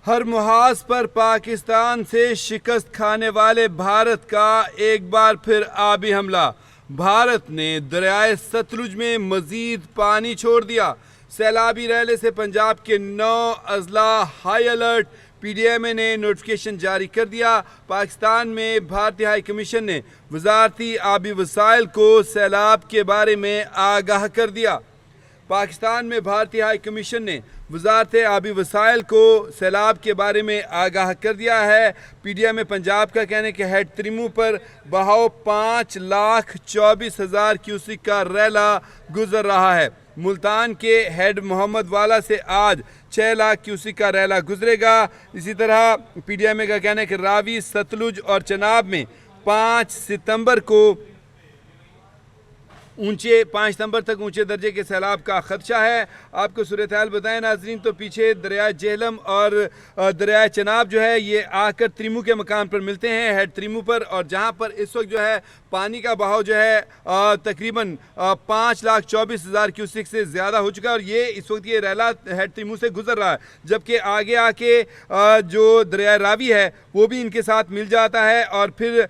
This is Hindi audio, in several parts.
हर मुहाज पर पाकिस्तान से शिकस्त खाने वाले भारत का एक बार फिर आबी हमला। भारत ने दरियाए सतलुज में मजीद पानी छोड़ दिया। सैलाबी रैले से पंजाब के 9 अजला हाई अलर्ट। PDMA ने नोटिफिकेशन जारी कर दिया। पाकिस्तान में भारतीय हाई कमीशन ने वजारती आबी वसाइल को सैलाब के बारे में आगाह कर दिया। पाकिस्तान में भारतीय हाई कमीशन ने वजारत आबी वसाइल को सैलाब के बारे में आगाह कर दिया है। PDMA पंजाब का कहने के हेड त्रिमू पर बहाव 5,24,000 क्यूसिक का रैला गुजर रहा है। मुल्तान के हेड मोहम्मद वाला से आज 6 लाख क्यूसिक का रैला गुजरेगा। इसी तरह PDMA का कहना है कि रावी, सतलुज और चनाब में 5 सितंबर तक ऊंचे दर्जे के सैलाब का खदशा है। आपको सूरत हाल बताएं नाजरीन, तो पीछे दरिया जेहलम और दरिया चनाब जो है ये आकर त्रिमू के मकाम पर मिलते हैं, हेड त्रिमू पर, और जहां पर इस वक्त जो है पानी का बहाव जो है तकरीबन 5,24,000 क्यूसिक से ज़्यादा हो चुका है और ये इस वक्त ये रैला हेड त्रिमू से गुजर रहा है। जबकि आगे आके जो दरिया रावी है वो भी इनके साथ मिल जाता है और फिर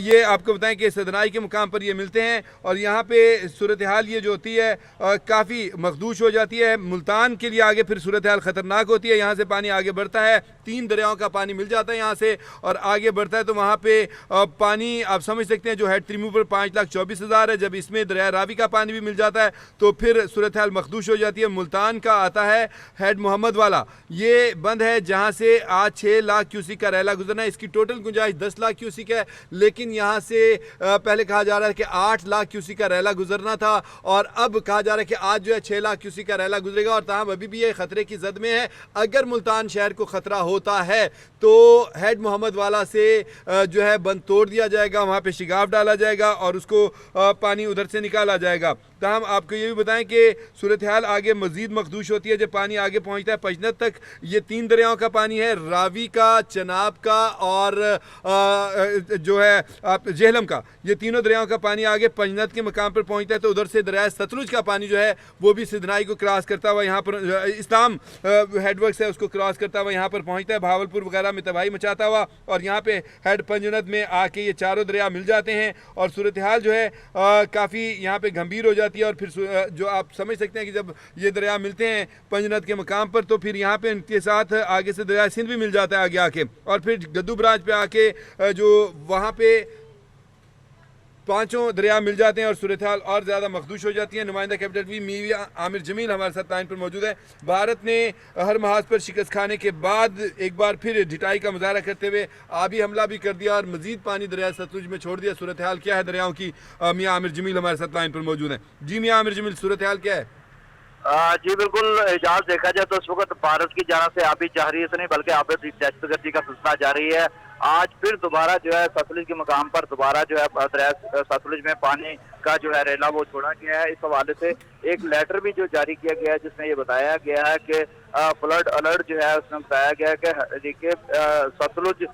ये आपको बताएं कि सदनाई के मुकाम पर ये मिलते हैं और यहाँ पे सूरत हाल ये जो होती है काफ़ी मखदूश हो जाती है। मुल्तान के लिए आगे फिर सूरत हाल ख़तरनाक होती है। यहाँ से पानी आगे बढ़ता है, 3 दरियाओं का पानी मिल जाता है यहाँ से और आगे बढ़ता है, तो वहाँ पे पानी आप समझ सकते हैं जो हेड त्रिमू पर 5,24,000 है। जब इसमें दरिया रावी का पानी भी मिल जाता है तो फिर सूरत हाल मखदूश हो जाती है। मुल्तान का आता है हेड मोहम्मद वाला, ये बंद है जहाँ से आज 6 लाख क्यूसिक का रैला गुजरना है। इसकी टोटल गुंजाइश 10 लाख क्यूसिक है, लेकिन यहाँ से पहले कहा जा रहा है कि 8 लाख क्यूसिक का रैला गुजरना था और अब कहा जा रहा है कि आज जो है 6 लाख क्यूसिक का रैला गुजरेगा और ताहम अभी भी ये खतरे की जद में है। अगर मुल्तान शहर को खतरा होता है तो हेड मोहम्मद वाला से जो है बंद तोड़ दिया जाएगा, वहाँ पे शिगाफ डाला जाएगा और उसको पानी उधर से निकाला जाएगा। ताहम आपको ये भी बताएं कि सूरत हाल आगे मजीद मखदूश होती है जब पानी आगे पहुँचता है पंजनत तक। ये 3 दरियाओं का पानी है, रावी का, चनाब का और जो है आप जेहलम का। ये तीनों दरियाओं का पानी आगे पंजनत के मकाम पर पहुँचता है, तो उधर से दरिया सतलुज का पानी जो है वो भी सिधनाई को क्रॉस करता हुआ यहाँ पर इस्लाम हेडवर्क्स है उसको क्रॉस करता हुआ यहाँ पर पहुँचता है, भावलपुर वगैरह में तबाही मचाता हुआ और यहाँ पे हेड पंजनत में आके ये चारों दरिया मिल जाते हैं और सूरत हाल जो है काफ़ी यहाँ पे गंभीर हो जाती है। और फिर जो आप समझ सकते हैं कि जब ये दरिया मिलते हैं पंजनत के मकाम पर तो फिर यहाँ पे इनके साथ आगे से दरिया सिंध भी मिल जाता है आगे आके और फिर गद्दू ब्रांच पे आके जो वहाँ पे 5 दरिया मिल जाते हैं और सूरत हाल और ज़्यादा मखदूश हो जाती है। नुमाइंदा कैपिटल भी मियां आमिर जमील हमारे साथ लाइन पर मौजूद है। भारत ने हर महाज पर शिकस्त खाने के बाद एक बार फिर ढिठाई का मुजाहरा करते हुए आबी हमला भी कर दिया और मजीद पानी दरिया सतलुज में छोड़ दिया। सूरत हाल क्या है दरियाओं की? मियां आमिर जमील हमारे साथ लाइन पर मौजूद है। जी मियां आमिर जमील, सूरत हाल क्या है? जी बिल्कुल, एजाज देखा जाए तो इस वक्त भारत की जाना से आबी जारी है नहीं बल्कि आबी दहशतगर्दी का सिलसिला जारी है। आज फिर दोबारा जो है सतलुज के मकाम पर दोबारा जो है दरिया सतलुज में पानी का जो है रेला वो छोड़ा गया है। इस हवाले से एक लेटर भी जो जारी किया गया है जिसमें ये बताया गया है कि फ्लड अलर्ट जो है उसमें बताया गया है कि सतलुज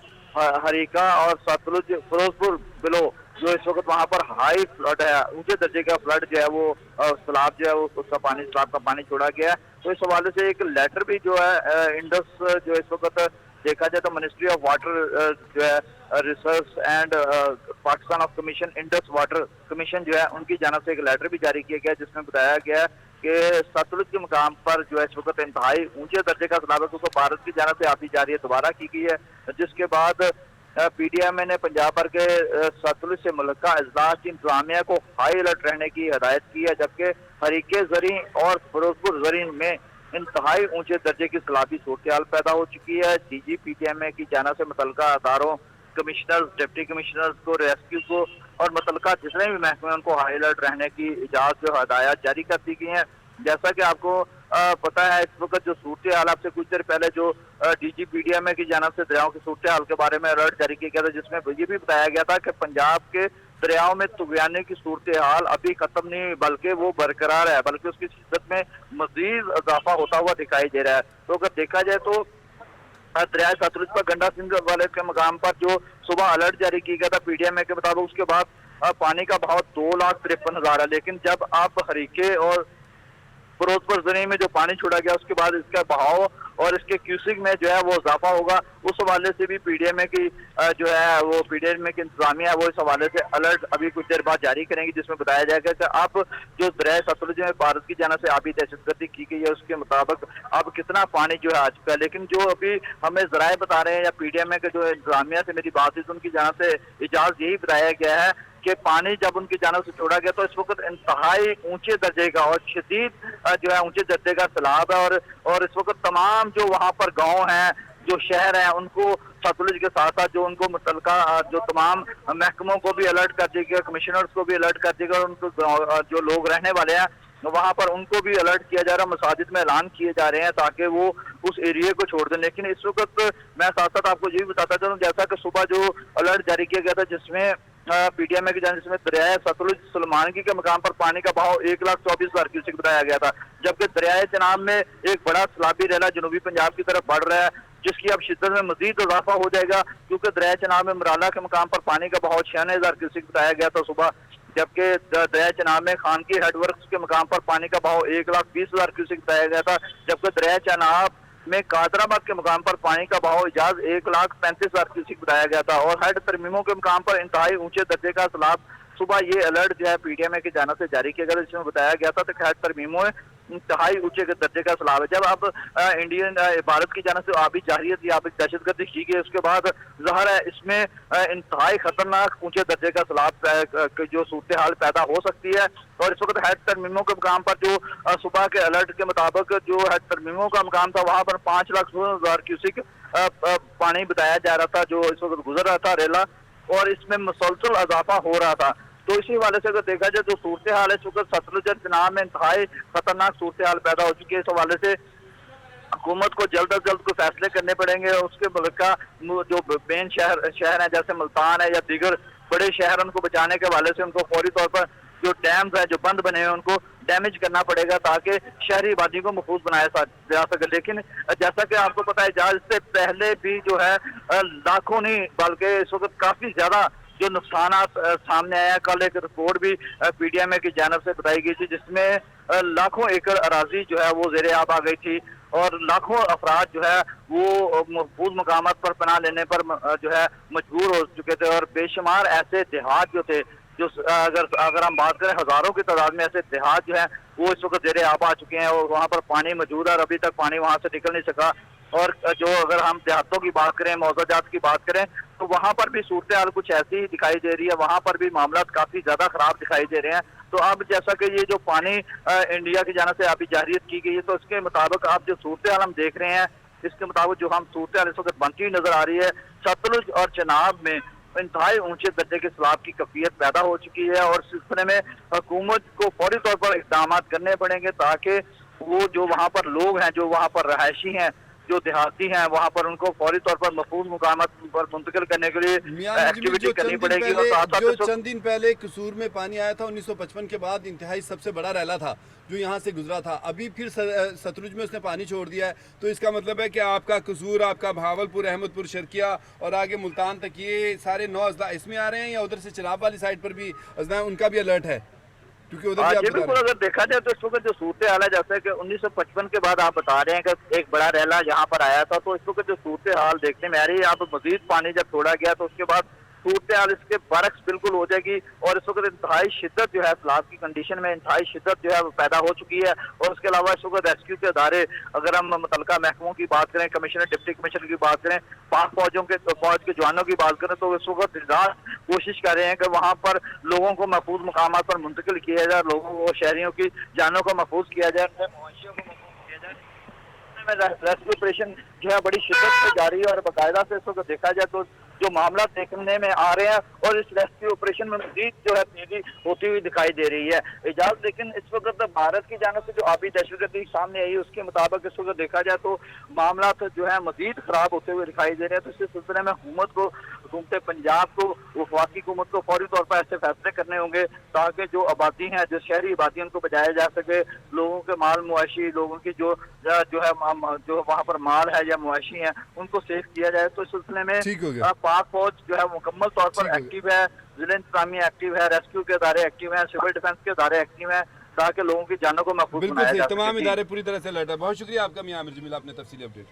हरीका और सतलुज फिरोजपुर बिलो जो इस वक्त वहाँ पर हाई फ्लड है, ऊंचे दर्जे का फ्लड जो है वो सैलाब जो है उसका पानी सैलाब का पानी छोड़ा गया है। तो इस हवाले से एक लेटर भी जो है इंडस जो इस वक्त देखा जाए तो मिनिस्ट्री ऑफ वाटर जो है research and Pakistan of commission Indus water commission जो है उनकी जानिब से एक लेटर भी जारी किया गया जिसमें बताया गया कि सतलुज के मकाम पर जो है इस वक्त इंतहाई ऊंचे दर्जे का सैलाब है तो भारत की जानिब से आबी जारी है दोबारा की गई है, जिसके बाद PDMA ने पंजाब भर के सतलुज से मुल्का अजलास की इंतजामिया को हाई अलर्ट रहने की हदायत की है। जबकि हरीके जरी और फिरोजपुर जरी में इंतहाई ऊंचे दर्जे की सैलाबी सूरत हाल पैदा हो चुकी है। DG PDMA की जानिब से मुतल्लिका अदारों, कमिश्नर्स, डिप्टी कमिश्नर्स को रेस्क्यू को और मुतल्लिका जितने भी महकमे उनको हाई अलर्ट रहने की इजाजत जो हदायत जारी कर दी गई है। जैसा कि आपको पता है इस वक्त जो सूरत हाल आपसे कुछ देर पहले जो DG PDMA की जानिब से दरियाओं की सूरत हाल के बारे में अलर्ट जारी किया गया था जिसमें ये भी बताया गया था कि पंजाब के दरियाओं में तुगयानी की सूरत हाल अभी खत्म नहीं बल्कि वो बरकरार है, बल्कि उसकी शिद्दत में मजीद इजाफा होता हुआ दिखाई दे रहा है। तो अगर देखा जाए तो दरिया सतलुज पर गंडा सिंध वाले के मकाम पर जो सुबह अलर्ट जारी किया गया था PDMA के मुताबिक उसके बाद पानी का बहाव 2,53,000 है, लेकिन जब आप हरीके और फिरोजपुर जनी में जो पानी छोड़ा गया उसके बाद इसका बहाव और इसके क्यूसिक में जो है वो इजाफा होगा। उस हवाले से भी पीडीएमए की जो है वो पीडीएमए की इंतजामिया है वो इस हवाले से अलर्ट अभी कुछ देर बाद जारी करेंगी, जिसमें बताया जाएगा कि अब जो दरिया सतलुज में भारत की जानिब से आबी दहशतगर्दी की गई है उसके मुताबिक अब कितना पानी जो है आ चुका है। लेकिन जो अभी हमें जराए बता रहे हैं या पीडीएमए के जो इंतजामिया से मेरी बात हुई तो उनकी जानिब से इजाज़त यही बताया गया है कि पानी जब उनकी जानिब से छोड़ा गया तो इस वक्त इंतहाई ऊंचे दर्जे का और शदीद जो है ऊंचे दर्जे का सैलाब है और इस वक्त तमाम जो वहाँ पर गाँव हैं जो शहर हैं उनको सतलुज के साथ साथ जो उनको मुतलका जो तमाम महकमों को भी अलर्ट कर दिया गया, कमिश्नर्स को भी अलर्ट कर दिया गया और उनको जो लोग रहने वाले हैं वहाँ पर उनको भी अलर्ट किया जा रहा है, मसाजिद में ऐलान किए जा रहे हैं ताकि वो उस एरिया को छोड़ दें। लेकिन इस वक्त मैं साथ साथ आपको ये भी बताता चलूँ जैसा कि सुबह जो अलर्ट जारी किया गया था जिसमें पीडीएमए की जानिब से दरिया सतलुज सुलेमानगी के मकाम पर पानी का बहाव 1,24,000 क्यूसेक बताया गया था, जबकि दरिया चनाब में एक बड़ा सैलाबी रैला जनूबी पंजाब की तरफ बढ़ रहा है जिसकी अब शिद्दत में मजीद इजाफा हो जाएगा क्योंकि दरिया चनाब में मराला के मकाम पर पानी का बहाव 96,000 क्यूसेक बताया गया था सुबह, जबकि दरिया चनाब में खानकी हेडवर्क्स के मकाम पर पानी का बहाव 1,20,000 क्यूसेक बताया गया था, जबकि दरिया चनाब में कादराबाद के मकाम पर पानी का बहाव इजाज 1,35,000 क्यूसेक बताया गया था और हेड तरमीमों के मकाम पर इंतहाई ऊंचे दर्जे का सैलाब सुबह ये अलर्ट जो है पीडीएमए की जानिब से जारी किया गया जिसमें बताया गया था कि हेड तरमीमों में इंतहाई ऊंचे दर्जे का सैलाब है। जब अब इंडियन भारत की जानिब से आबी जारियत या आबी दहशतगर्दी की गई उसके बाद ज़ाहिर है इसमें इंतहाई खतरनाक ऊंचे दर्जे का सैलाब जो सूरत हाल पैदा हो सकती है और इस वक्त हेड तरमीमों के मकाम पर जो सुबह के अलर्ट के मुताबिक जो हेड तरमीमों का मकाम था वहाँ पर 5,16,000 क्यूसेक पानी बताया जा रहा था जो इस वक्त गुजर रहा था रेला और इसमें मुसलसल इजाफा हो रहा था। तो इसी हवाले से अगर देखा जाए जो सूरत हाल है इस वक्त सतलुज और चनाब में इंतहाई खतरनाक सूरत हाल पैदा हो चुकी है। इस हवाले से हुकूमत को जल्द अज जल्द कोई फैसले करने पड़ेंगे और उसके मुल्क का जो मेन शहर है जैसे मुल्तान है या दीगर बड़े शहर उनको बचाने के हवाले से उनको फौरी तौर पर जो डैम्स है जो बंद बने हैं उनको डैमेज करना पड़ेगा ताकि शहरी आबादी को महफूज बनाया जा सके। लेकिन जैसा कि आपको पता है जहाज से पहले भी जो है लाखों नहीं बल्कि इस वक्त काफी ज्यादा जो नुकसान सामने आया। कल एक रिपोर्ट भी पीडीएमए की जानिब से बताई गई थी जिसमें लाखों एकड़ अराजी जो है वो ज़ेरे आब आ गई थी और लाखों अफराद जो है वो महफूज मकामात पर पनाह लेने पर जो है मजबूर हो चुके थे और बेशुमार ऐसे देहात जो थे जो अगर हम बात करें हजारों की तादाद में ऐसे देहात जो है वो इस वक्त ज़ेरे आब आ चुके हैं और वहाँ पर पानी मौजूद है और अभी तक पानी वहाँ से निकल नहीं सका। और जो अगर हम देहातों की बात करें मौजाजात की बात करें तो वहाँ पर भी सूरत हाल कुछ ऐसी ही दिखाई दे रही है, वहाँ पर भी मामला काफी ज्यादा खराब दिखाई दे रहे हैं। तो अब जैसा कि ये जो पानी इंडिया की जानिब से अभी जारियत की गई है तो इसके मुताबिक आप जो सूरत हाल हम देख रहे हैं इसके मुताबिक जो हम सूरत हाल इस वक्त बनती हुई नजर आ रही है सतलुज और चनाब में इंतहाई ऊंचे दर्जे के सैलाब की कैफियत पैदा हो चुकी है और इस सिलसिले में हुकूमत को फौरी तौर पर इक़दाम करने पड़ेंगे ताकि वो जो वहाँ पर लोग हैं जो वहाँ पर रहायशी हैं जो देहाती हैं वहाँ पर उनको फौरी तौर पर महफूज मुकामात पर मुंतकिल करने के लिए एक्टिविटी करनी पड़ेगी। जो चंद दिन पहले कसूर में पानी आया था 1955 के बाद इंतहाई सबसे बड़ा रैला था जो यहाँ से गुजरा था, अभी फिर सतलुज में उसने पानी छोड़ दिया है। तो इसका मतलब है कि आपका कसूर, आपका भावलपुर, अहमदपुर, शर्किया और आगे मुल्तान तक ये सारे 9 अजला इसमें आ रहे हैं या उधर से चिनाब वाली साइड पर भी अजला उनका भी अलर्ट है? क्योंकि उधर बिल्कुल अगर देखा जाए तो इस वक्त जो सूरत हाल है जैसे कि 1955 के बाद आप बता रहे हैं कि एक बड़ा रैला यहाँ पर आया था तो इस वक्त जो सूरत हाल देखने में आ रही है अब मजीद पानी जब छोड़ा गया तो उसके बाद सूरत हाल इसके बरक्स बिल्कुल हो जाएगी और इस वक्त इंतहाई शिद्दत जो है सैलाब की कंडीशन में इंतहाई शिद्दत जो है वो पैदा हो चुकी है। और उसके अलावा इस वक्त रेस्क्यू के अदारे अगर हम मुतलका महकमों की बात करें, कमिश्नर डिप्टी कमिश्नर की बात करें, पाक फौज के जवानों की बात करें तो इस वक्त कोशिश कर रहे हैं कि वहाँ पर लोगों को महफूज मकामात पर मुंतकिल किया जाए, लोगों को शहरियों की जानों को महफूज किया जाए, मवेशियों को महफूज किया जाए। रेस्क्यू ऑपरेशन जो है बड़ी शिद्दत से जारी है और बाकायदा से इस वक्त देखा जाए तो जो मामला देखने में आ रहे हैं और इस रेस्क्यू ऑपरेशन में मजीद जो है तेजी होती हुई दिखाई दे रही है इजाज़। लेकिन इस वक्त भारत की जानिब से जो आबी दहशतगर्दी सामने आई है उसके मुताबिक इस वक्त देखा जाए तो मामला जो है मजीद खराब होते हुए दिखाई दे रहे हैं। तो इस सिलसिले में हुकूमत पंजाब को वफाकी हुकूमत को फौरी तौर पर ऐसे फैसले करने होंगे ताकि जो आबादी है जो शहरी आबादी उनको बचाया जा सके, लोगों के माल मुआशी, लोगों की जो है जो वहाँ पर माल है या मुआशी है उनको सेफ किया जाए। तो इस सिलसिले में पाक फौज जो है मुकम्मल तौर पर एक्टिव है, जिला इंतजामिया एक्टिव है, रेस्क्यू के अदारे एक्टिव हैं, सिविल डिफेंस के अदारे एक्टिव हैं। ताकि लोगों की जानों को महफूज बिल्कुल बनाया सही, जा तमाम सके। इदारे पूरी तरह से अलर्ट है। बहुत शुक्रिया आपका मियां आमिर जमील, आपने तफसीली अपडेट